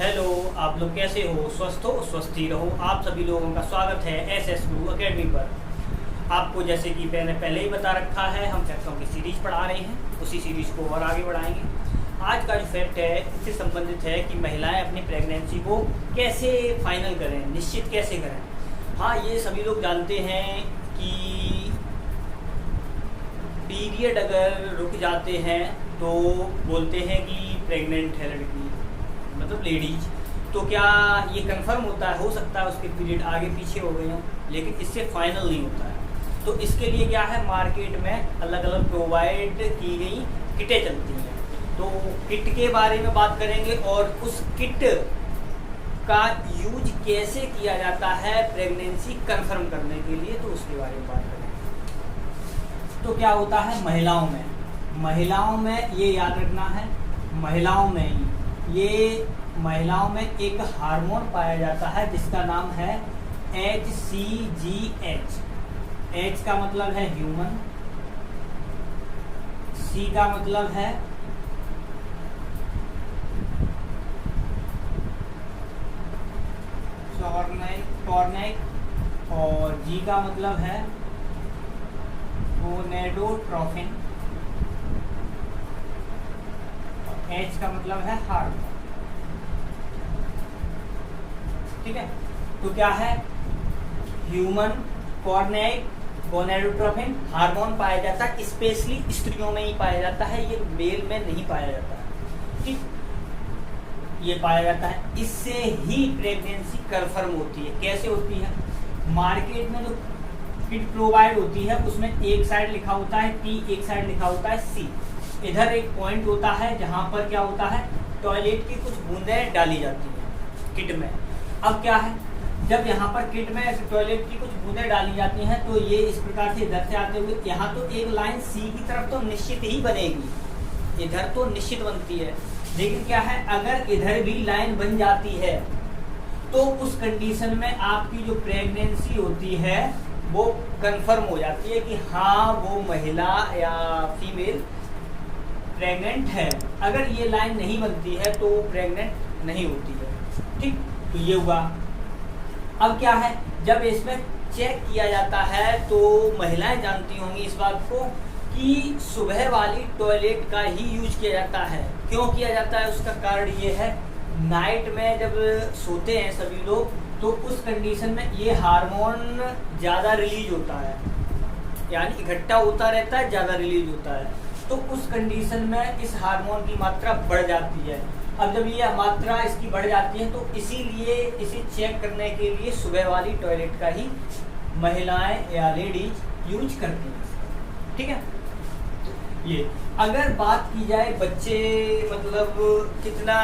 Hello, आप लोग कैसे हो? स्वस्थ हो, स्वस्थ ही रहो। आप सभी लोगों का स्वागत है एसएस गुरु एकेडमी पर। आपको जैसे कि मैंने पहले ही बता रखा है, हम फैक्टों की सीरीज पढ़ा रहे हैं, उसी सीरीज को और आगे बढ़ाएंगे। आज का जो फैक्ट है इससे संबंधित है कि महिलाएं अपनी प्रेगनेंसी को कैसे फाइनल करें, निश्चित कैसे करें। हाँ, ये सभी लोग जानते हैं कि पीरियड अगर रुक जाते हैं तो बोलते हैं कि प्रेग्नेंट है लड़की, मतलब लेडीज। तो क्या ये कंफर्म होता है? हो सकता है उसके पीरियड आगे पीछे हो गए हों, लेकिन इससे फाइनल नहीं होता है। तो इसके लिए क्या है, मार्केट में अलग अलग प्रोवाइड की गई किटें चलती हैं। तो किट के बारे में बात करेंगे और उस किट का यूज कैसे किया जाता है प्रेगनेंसी कंफर्म करने के लिए, तो उसके बारे में बात करेंगे। तो क्या होता है महिलाओं में ये याद रखना है, महिलाओं में एक हार्मोन पाया जाता है जिसका नाम है HCGH। H का मतलब है ह्यूमन, C का मतलब है कॉर्नेक और G का मतलब है गोनेडोट्रोफिन, H का मतलब है हार्मोन। ठीक है, तो क्या है, ह्यूमन, कॉर्नेक, गोनेडोट्रोफिन हार्मोन पाया जाता है। स्पेशली स्त्रियों में ही पाया जाता है, ये मेल में नहीं पाया जाता है। ठीक, ये पाया जाता है। इससे ही प्रेगनेंसी कंफर्म होती है। कैसे होती है? मार्केट में जो किट प्रोवाइड होती है उसमें एक साइड लिखा होता है T, एक साइड लिखा होता है C। इधर एक पॉइंट होता है जहां पर क्या होता है, टॉयलेट की कुछ बूंदें डाली जाती हैं किट में। अब क्या है, जब यहाँ पर किट में टॉयलेट की कुछ बूंदें डाली जाती हैं तो ये इस प्रकार से इधर से आते हुए यहाँ तो एक लाइन C की तरफ तो निश्चित ही बनेगी, इधर तो निश्चित बनती है। लेकिन क्या है, अगर इधर भी लाइन बन जाती है तो उस कंडीशन में आपकी जो प्रेगनेंसी होती है वो कंफर्म हो जाती है कि हाँ, वो महिला या फीमेल प्रेग्नेंट है। अगर ये लाइन नहीं बनती है तो प्रेग्नेंट नहीं होती है। ठीक, तो ये हुआ। अब क्या है, जब इसमें चेक किया जाता है तो महिलाएं जानती होंगी इस बात को कि सुबह वाली टॉयलेट का ही यूज किया जाता है। क्यों किया जाता है? उसका कारण ये है, नाइट में जब सोते हैं सभी लोग तो उस कंडीशन में ये हार्मोन ज़्यादा रिलीज होता है, यानी इकट्ठा होता रहता है, ज़्यादा रिलीज होता है। तो उस कंडीशन में इस हार्मोन की मात्रा बढ़ जाती है। अब जब ये मात्रा इसकी बढ़ जाती है तो इसीलिए इसे चेक करने के लिए सुबह वाली टॉयलेट का ही महिलाएं या लेडीज यूज करती हैं। ठीक है, ये अगर बात की जाए बच्चे मतलब कितना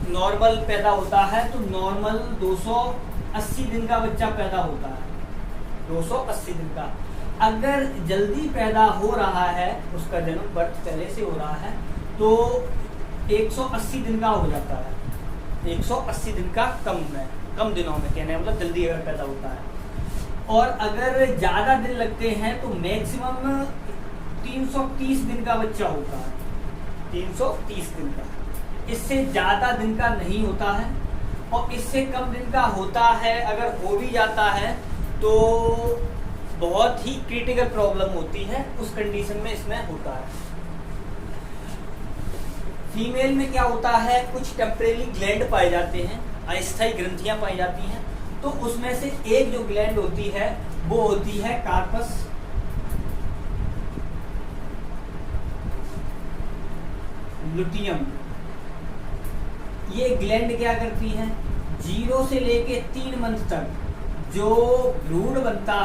नॉर्मल पैदा होता है, तो नॉर्मल 280 दिन का बच्चा पैदा होता है, 280 दिन का। अगर जल्दी पैदा हो रहा है, उसका जन्म बर्थ पहले से हो रहा है, तो 180 दिन का हो जाता है। 180 दिन का कम दिनों में, कहने मतलब जल्दी अगर पैदा होता है। और अगर ज़्यादा दिन लगते हैं तो मैक्सिमम 330 दिन का बच्चा होता है, 330 दिन का। इससे ज़्यादा दिन का नहीं होता है और इससे कम दिन का होता है। अगर हो भी जाता है तो बहुत ही क्रिटिकल प्रॉब्लम होती है, उस कंडीशन में इसमें होता है। फीमेल में क्या होता है, कुछ टेम्परेरी ग्लैंड पाए जाते हैं, अस्थायी ग्रंथियां पाई जाती हैं। तो उसमें से एक जो ग्लैंड होती है वो होती है कार्पस लुटियम। ये ग्लैंड क्या करती है, 0 से लेके 3 मंथ तक जो भ्रूण बनता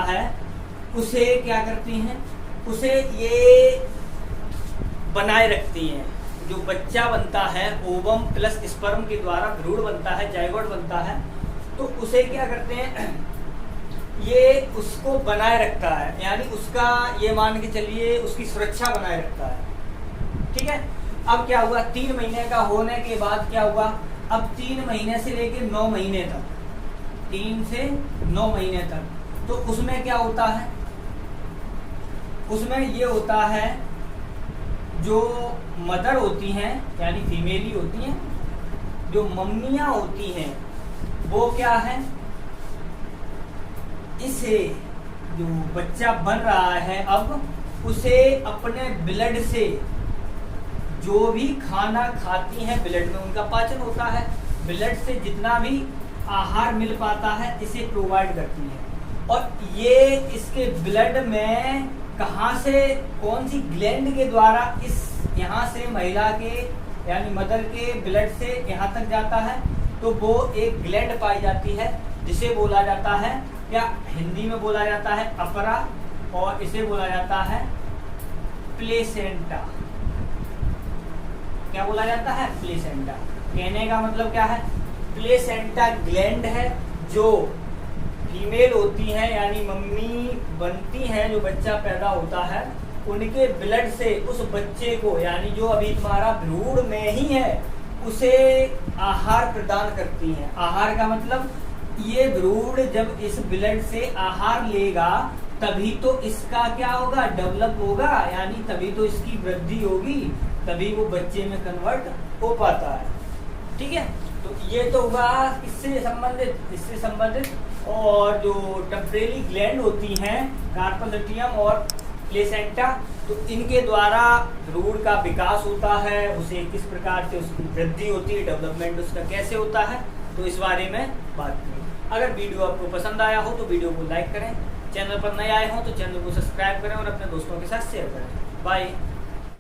है उसे क्या करती हैं, उसे ये बनाए रखती हैं। जो बच्चा बनता है ओवम प्लस स्पर्म के द्वारा भ्रूण बनता है, जाइगोट बनता है, तो उसे क्या करते हैं, ये उसको बनाए रखता है, यानी उसका ये मान के चलिए उसकी सुरक्षा बनाए रखता है। ठीक है, अब क्या हुआ, 3 महीने का होने के बाद क्या हुआ, अब 3 महीने से लेकर 9 महीने तक, 3 से 9 महीने तक, तो उसमें क्या होता है, उसमें ये होता है जो मदर होती हैं यानी फीमेल ही होती हैं, जो मम्मियाँ होती हैं वो क्या है, इसे जो बच्चा बन रहा है अब उसे अपने ब्लड से जो भी खाना खाती हैं, ब्लड में उनका पाचन होता है, ब्लड से जितना भी आहार मिल पाता है इसे प्रोवाइड करती है। और ये इसके ब्लड में कहाँ से, कौन सी ग्लैंड के द्वारा इस यहाँ से महिला के यानी मदर के ब्लड से यहाँ तक जाता है, तो वो एक ग्लैंड पाई जाती है जिसे बोला जाता है, या हिंदी में बोला जाता है अपरा, और इसे बोला जाता है प्लेसेंटा। क्या बोला जाता है? प्लेसेंटा। कहने का मतलब क्या है, प्लेसेंटा ग्लैंड है जो फीमेल होती है यानी मम्मी बनती है, जो बच्चा पैदा होता है उनके ब्लड से उस बच्चे को यानी जो अभी तुम्हारा भ्रूण में ही है उसे आहार प्रदान करती है। आहार का मतलब ये भ्रूण जब इस ब्लड से आहार लेगा तभी तो इसका क्या होगा, डेवलप होगा, यानी तभी तो इसकी वृद्धि होगी, तभी वो बच्चे में कन्वर्ट हो पाता है। ठीक है, तो ये तो हुआ इससे संबंधित। और जो टेम्परेरी ग्लैंड होती हैं कार्पल लुटियम और प्लेसेंटा, तो इनके द्वारा भ्रूण का विकास होता है, उसे किस प्रकार से उसकी वृद्धि होती है, डेवलपमेंट उसका कैसे होता है, तो इस बारे में बात करें। अगर वीडियो आपको पसंद आया हो तो वीडियो को लाइक करें, चैनल पर नए आए हो तो चैनल को सब्सक्राइब करें और अपने दोस्तों के साथ शेयर करें। बाय।